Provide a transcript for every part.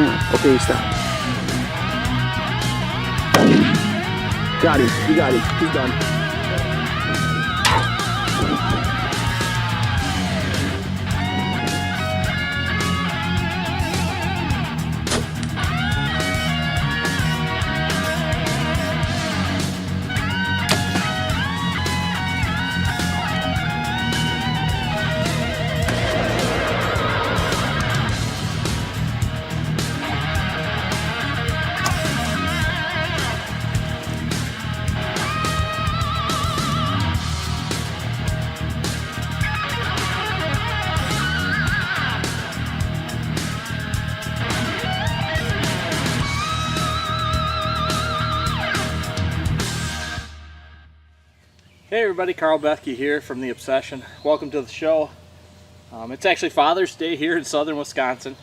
Okay, stop. Got him. You got him. He's done. Hey everybody, Carl Bethke here from the Obsession. Welcome to the show. It's actually Father's Day here in southern Wisconsin.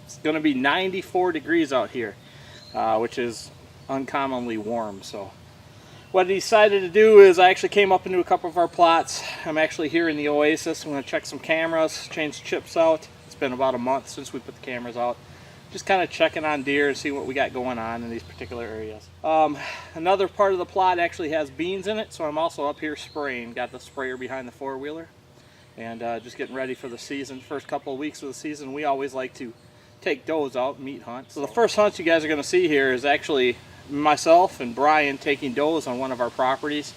It's going to be 94 degrees out here, which is uncommonly warm. So what I decided to do is I actually came up into a couple of our plots. I'm actually here in the Oasis. I'm going to check some cameras, change chips out. It's been about a month since we put the cameras out. Just kind of checking on deer and see what we got going on in these particular areas. Another part of the plot actually has beans in it, so I'm also up here spraying. Got the sprayer behind the four-wheeler, and just getting ready for the season. First couple of weeks of the season, we always like to take does out and meat hunt. So the first hunt you guys are going to see here is actually myself and Brian taking does on one of our properties.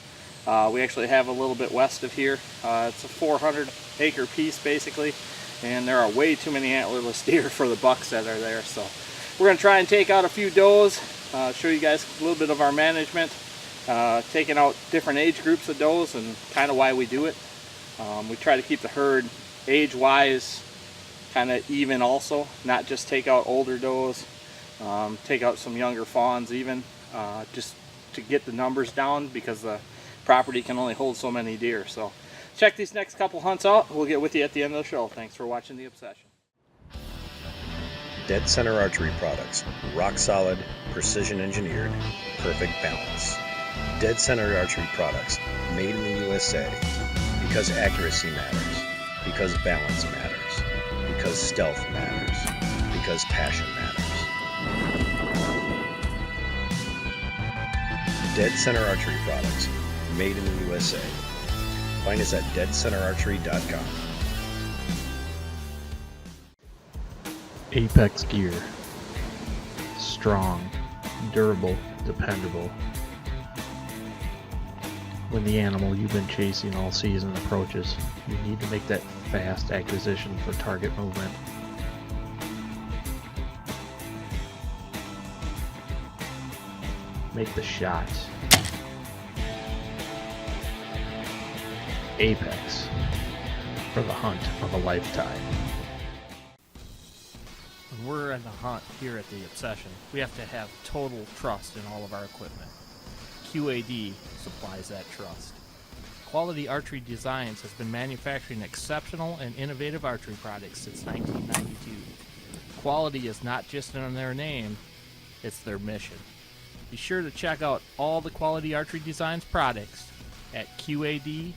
We actually have a little bit west of here. It's a 400-acre piece basically. And there are way too many antlerless deer for the bucks that are there. So we're going to try and take out a few does, show you guys a little bit of our management, taking out different age groups of does and kind of why we do it. We try to keep the herd age-wise kind of even also, not just take out older does, take out some younger fawns even, just to get the numbers down because the property can only hold so many deer. So check these next couple hunts out. We'll get with you at the end of the show. Thanks for watching The Obsession. Dead Center Archery Products. Rock solid, precision engineered, perfect balance. Dead Center Archery Products. Made in the USA. Because accuracy matters. Because balance matters. Because stealth matters. Because passion matters. Dead Center Archery Products. Made in the USA. Find us at deadcenterarchery.com. Apex gear. Strong, durable, dependable. When the animal you've been chasing all season approaches, you need to make that fast acquisition for target movement. Make the shot. Apex, for the hunt of a lifetime. When we're in the hunt here at the Obsession, we have to have total trust in all of our equipment. QAD supplies that trust. Quality Archery Designs has been manufacturing exceptional and innovative archery products since 1992. Quality is not just in their name, it's their mission. Be sure to check out all the Quality Archery Designs products at QADinc.com.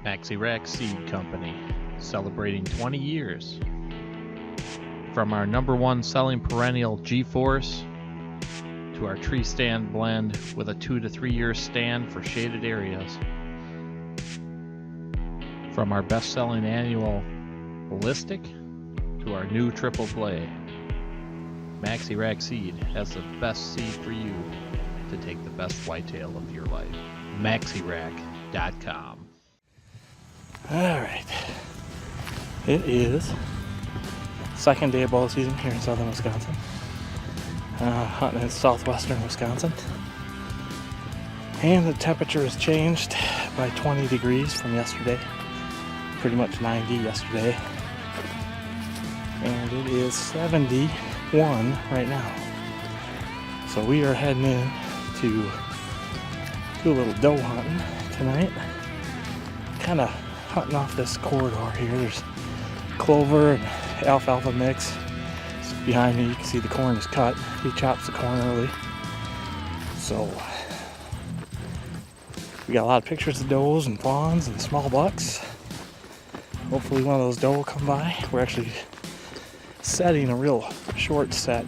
Maxi Rack Seed Company, celebrating 20 years. From our #1 selling perennial G-Force to our tree stand blend with a 2 to 3 year stand for shaded areas. From our best-selling annual Ballistic to our new Triple Play. Maxi Rack Seed has the best seed for you to take the best whitetail of your life. MaxiRack.com. Alright, it is second day of bow season here in southern Wisconsin. Hunting in southwestern Wisconsin. And the temperature has changed by 20 degrees from yesterday. Pretty much 90 yesterday. And it is 71 right now. So we are heading in to do a little doe hunting tonight. Kind of hunting off this corridor here. There's clover and alfalfa mix. Behind me you can see the corn is cut. He chops the corn early. So we got a lot of pictures of does and fawns and small bucks. Hopefully one of those doe will come by. We're actually setting a real short set.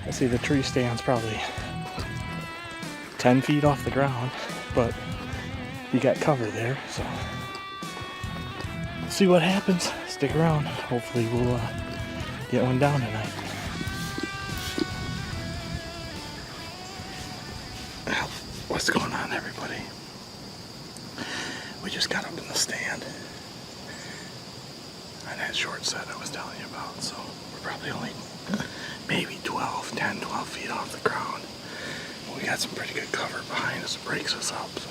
I see the tree stand's probably 10 feet off the ground, but you got cover there, so we'll see what happens. Stick around. Hopefully we'll get one down tonight. What's going on, everybody? We just got up in the stand on that short set I was telling you about, so we're probably only maybe 10, 12 feet off the ground. We got some pretty good cover behind us. It breaks us up, so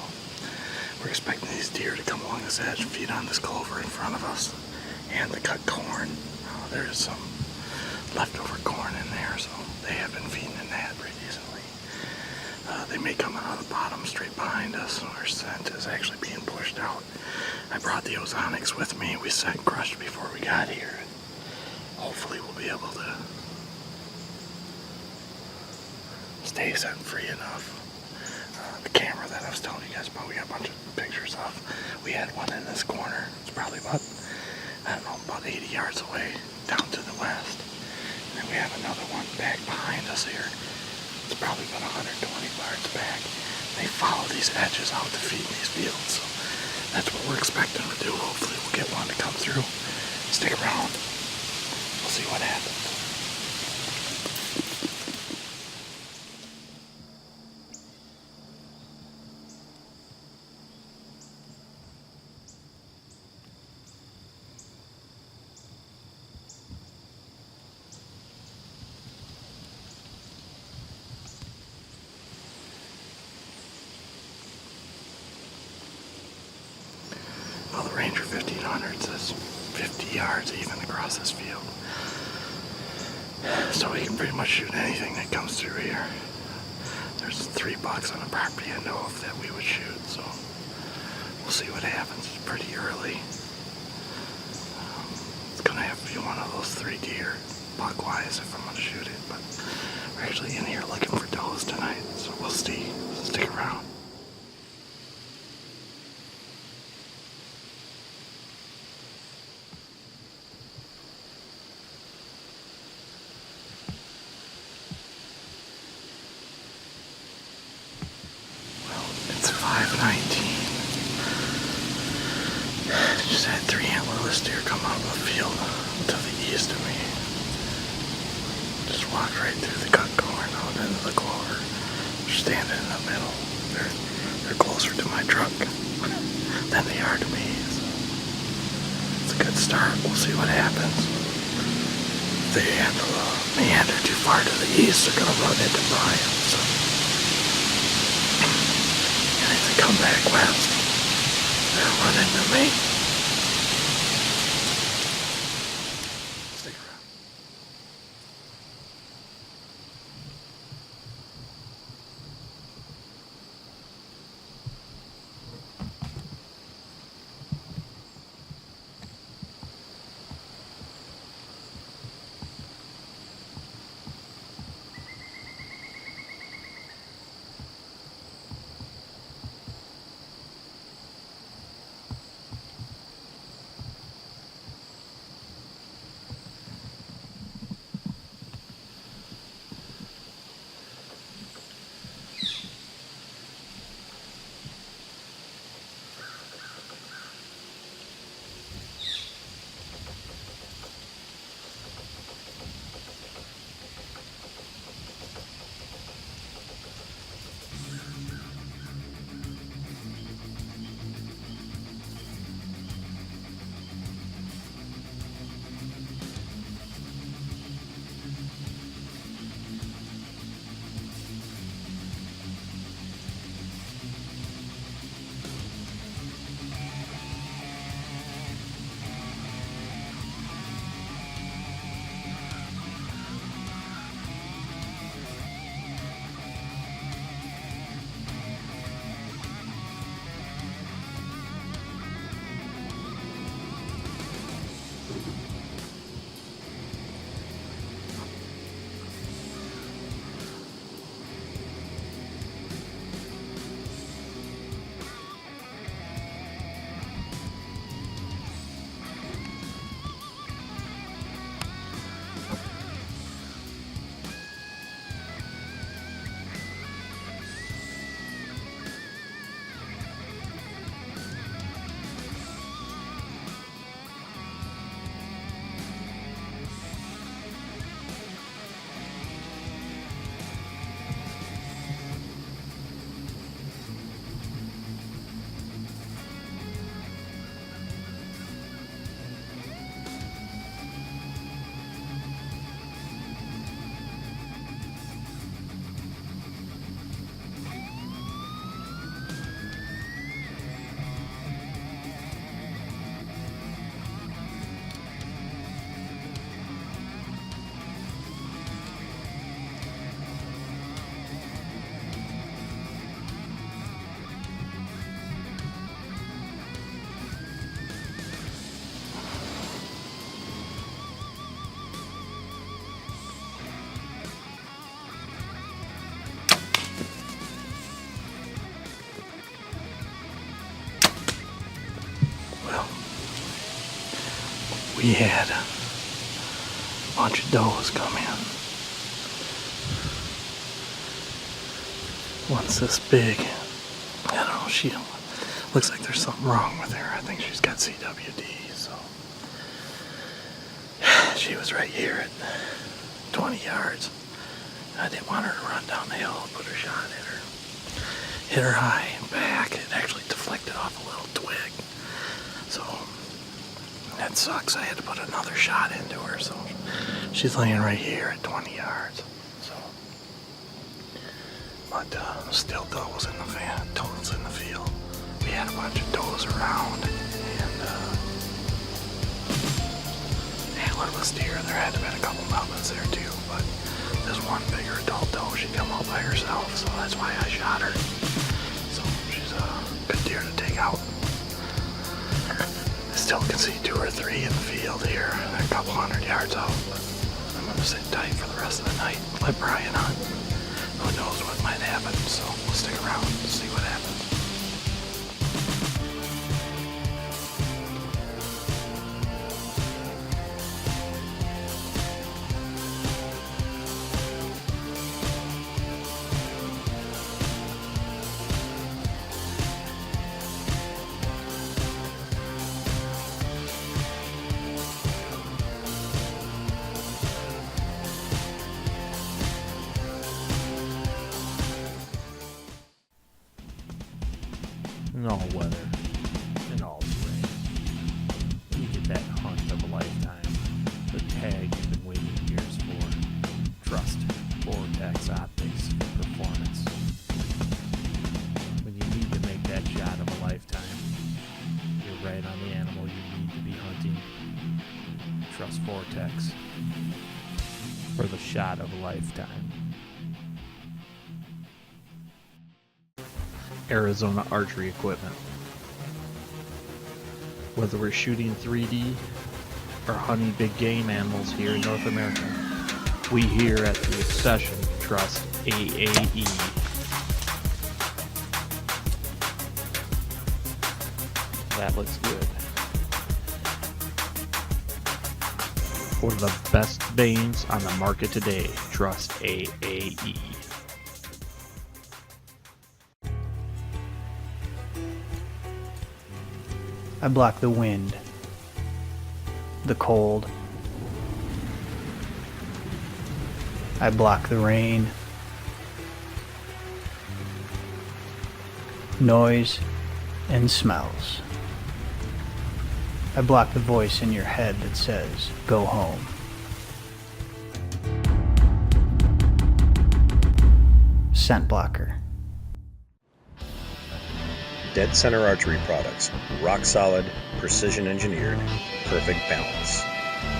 we're expecting these deer to come along this edge and feed on this clover in front of us and the cut corn. There's some leftover corn in there, so they have been feeding in that pretty decently. They may come out of the bottom straight behind us. Our scent is actually being pushed out. I brought the ozonics with me. We scent crushed before we got here. Hopefully we'll be able to stay scent free enough. The camera that I was telling you guys about, we got a bunch of pictures of. We had one in this corner. It's probably about 80 yards away down to the west. And then we have another one back behind us here. It's probably about 120 yards back. They follow these edges out to feed in these fields. So that's what we're expecting to do. Hopefully we'll get one to come through. Stick around. We'll see what happens. Well, the Ranger 1500 says 50 yards even across this field. So we can pretty much shoot anything that comes through here. There's 3 bucks on the property I know of that we would shoot, so we'll see what happens. It's pretty early. It's gonna have to be one of those 3 deer, buck-wise, if I'm gonna shoot it, but we're actually in here looking for does tonight, so we'll see. Stick around. It's 5:19. Just had 3 antlerless deer come out of the field to the east of me. Just walked right through the cut corn out into the clover. They're standing in the middle. They're closer to my truck than they are to me. So it's a good start. We'll see what happens. If they meander too far to the east, they're gonna run into Brian. So come back west. They'll run into me. Stick around. we had a bunch of does come in. One's this big. I don't know, she looks like there's something wrong with her. I think she's got CWD, so. She was right here at 20 yards. I didn't want her to run down the hill and put her shot at her. Hit her high and back. It actually deflected off a little twig. So that sucks. I had to put another shot into her. So she's laying right here at 20 yards. So, but still does in the field. We had a bunch of does around, and antlerless deer. There had to have been a couple mountains there too, but this one bigger adult doe, she come out by herself, so that's why I shot her. So she's a good deer to take out. I still can see 2 or 3 in the field here. They're a couple hundred yards out, but I'm gonna sit tight for the rest of the night. Let Brian hunt. Who knows what might happen, so we'll stick around to see what happens. In all weather, in all terrain, you get that hunt of a lifetime, the tag you've been waiting years for. Trust Vortex Optics for performance. When you need to make that shot of a lifetime, you're right on the animal you need to be hunting. Trust Vortex for the shot of a lifetime. Arizona archery equipment. Whether we're shooting 3D or hunting big game animals here in North America, we here at the Obsession trust AAE. That looks good. For the best vanes on the market today, trust AAE. I block the wind, the cold. I block the rain, noise, and smells. I block the voice in your head that says, go home. Scent blocker. Dead Center Archery Products. Rock solid, precision engineered, perfect balance.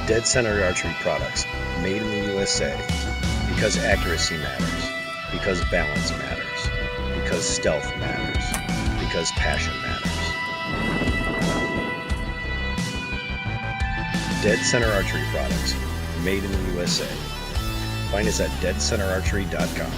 Dead Center Archery Products. Made in the USA. Because accuracy matters. Because balance matters. Because stealth matters. Because passion matters. Dead Center Archery Products. Made in the USA. Find us at deadcenterarchery.com.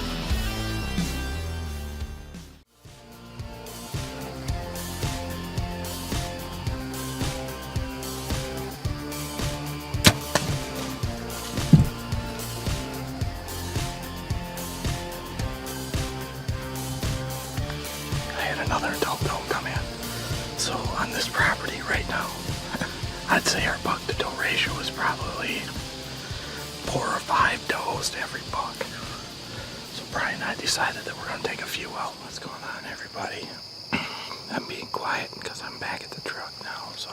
Another adult doe come in. So on this property right now, I'd say our buck to doe ratio is probably 4 or 5 does to every buck. So Brian and I decided that we're going to take a few out. What's going on, everybody? I'm being quiet because I'm back at the truck now, so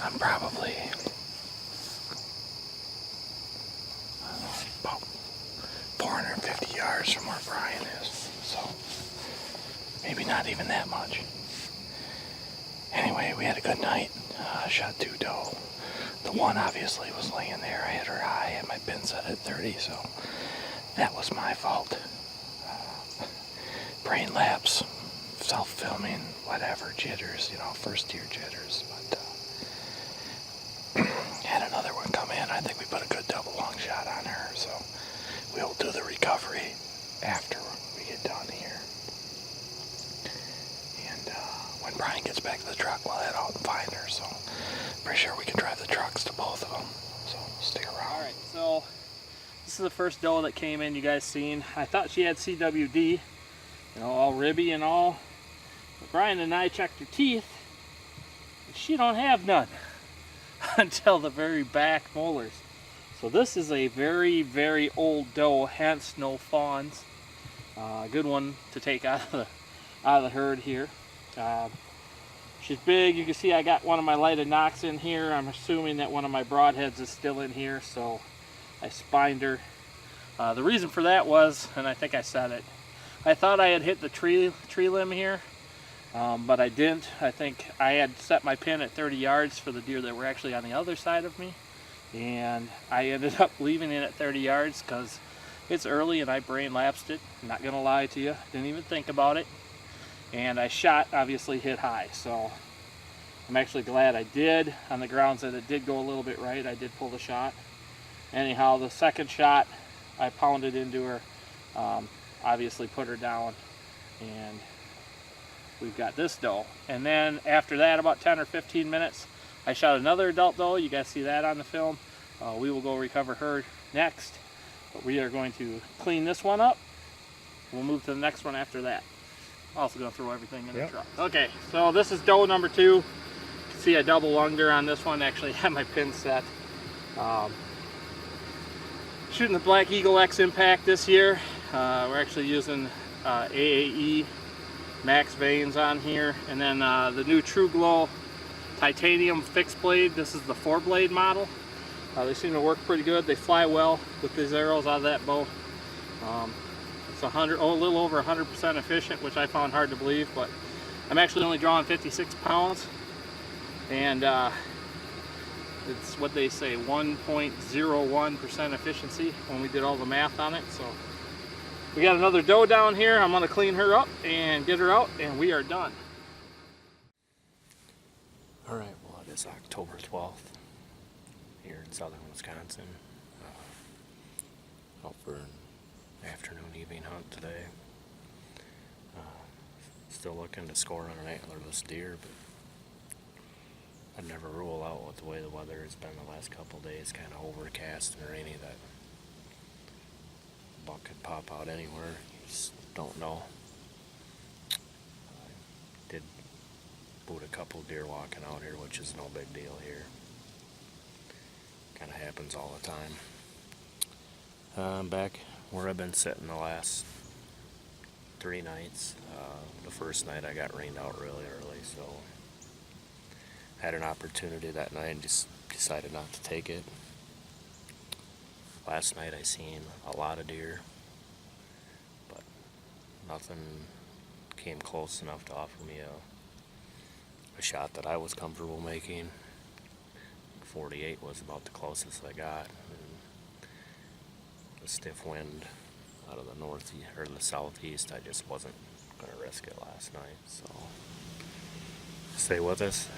I'm probably about 450 yards from where Brian is. So maybe not even that much. Anyway, we had a good night. Shot 2 doe. The one obviously was laying there. I hit her high, had my pin set at 30, so that was my fault. Brain lapse, self-filming, whatever, jitters, first year jitters. But had another one come in. I think we put a good double long shot on her, so we'll do the recovery after we get done here. When Brian gets back to the truck, we'll head out and find her. So Pretty sure we can drive the trucks to both of them, so stay around. Alright, so this is the first doe that came in, you guys seen. I thought she had CWD, you know, all ribby and all. But Brian and I checked her teeth, and she don't have none until the very back molars. So this is a very, very old doe, hence no fawns. Good one to take out of the herd here. She's big. You can see I got one of my lighted knocks in here. I'm assuming that one of my broadheads is still in here, so I spined her. The reason for that was, and I think I said it, I thought I had hit the tree limb here, but I didn't. I think I had set my pin at 30 yards for the deer that were actually on the other side of me, and I ended up leaving it at 30 yards because it's early and I brain lapsed it. I'm not gonna lie to you, didn't even think about it. And I shot, obviously hit high, so I'm actually glad I did, on the grounds that it did go a little bit right. I did pull the shot. Anyhow, the second shot, I pounded into her, obviously put her down, and we've got this doe. And then after that, about 10 or 15 minutes, I shot another adult doe. You guys see that on the film. We will go recover her next, but we are going to clean this one up. We'll move to the next one after that. Also going to throw everything in the truck. Okay, so this is doe number 2. You can see I double lunged her on this one. Actually had my pin set. Shooting the Black Eagle X Impact this year. We're actually using AAE max vanes on here, and then the new True Glow titanium fixed blade. This is the 4-blade model. They seem to work pretty good. They fly well with these arrows out of that bow. It's a little over 100% efficient, which I found hard to believe, but I'm actually only drawing 56 pounds, and it's what they say, 1.01% efficiency when we did all the math on it. So we got another doe down here. I'm going to clean her up and get her out, and we are done. All right, well, it is October 12th here in southern Wisconsin. Out for an afternoon evening hunt today. Still looking to score on an antlerless deer, but I'd never rule out with the way the weather has been the last couple days, kind of overcast and rainy, that a buck could pop out anywhere. You just don't know. I did boot a couple deer walking out here, which is no big deal here. Kind of happens all the time. I'm back where I've been sitting the last 3 nights. The first night I got rained out really early, so had an opportunity that night and just decided not to take it. Last night I seen a lot of deer, but nothing came close enough to offer me a shot that I was comfortable making. 48 was about the closest I got. And the stiff wind out of the north or the southeast, I just wasn't going to risk it last night. So stay with us.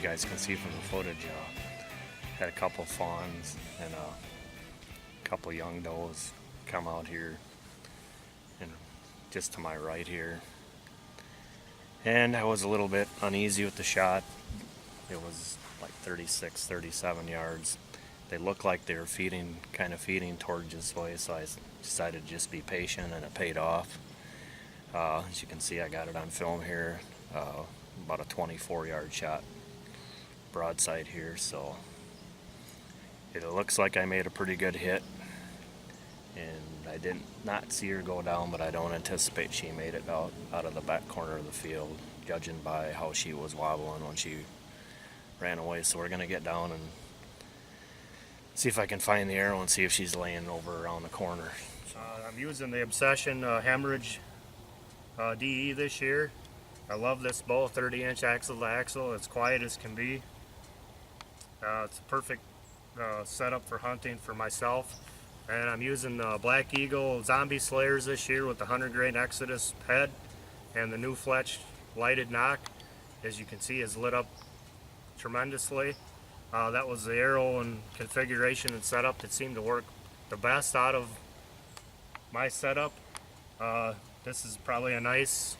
you guys can see from the footage, had a couple fawns and a couple young does come out here, and just to my right here. And I was a little bit uneasy with the shot. It was like 36, 37 yards. They looked like they were kind of feeding towards this way, so I decided to just be patient, and it paid off. As you can see, I got it on film here, about a 24-yard shot broadside here, so it looks like I made a pretty good hit, and I did not see her go down, but I don't anticipate she made it out of the back corner of the field, judging by how she was wobbling when she ran away. So we're going to get down and see if I can find the arrow and see if she's laying over around the corner. I'm using the Obsession hemorrhage DE this year. I love this bow, 30-inch axle to axle. It's quiet as can be. It's a perfect setup for hunting for myself. And I'm using the Black Eagle Zombie Slayers this year with the 100 grain Exodus head and the new Fletch lighted knock. As you can see, is lit up tremendously. That was the arrow and configuration and setup that seemed to work the best out of my setup. This is probably a nice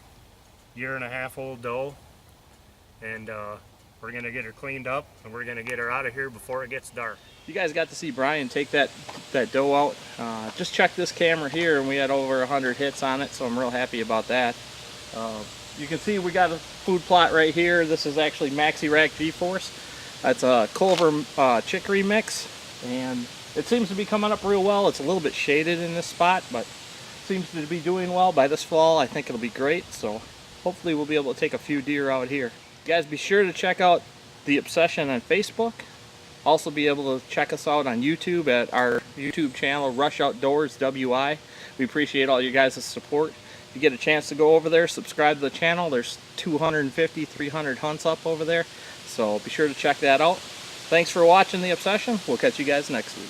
1.5-year-old doe, and we're gonna get her cleaned up and we're gonna get her out of here before it gets dark. You guys got to see Brian take that doe out. Just check this camera here, and we had over 100 hits on it, so I'm real happy about that. You can see we got a food plot right here. This is actually Maxi Rack G-Force. That's a Culver chicory mix, and it seems to be coming up real well. It's a little bit shaded in this spot, but seems to be doing well. By this fall, I think it'll be great, so hopefully we'll be able to take a few deer out here. You guys be sure to check out the Obsession on Facebook. Also be able to check us out on YouTube at our YouTube channel, Rush Outdoors WI. We appreciate all you guys' support. If you get a chance to go over there, subscribe to the channel. There's 250, 300 hunts up over there, so be sure to check that out. Thanks for watching the Obsession. We'll catch you guys next week.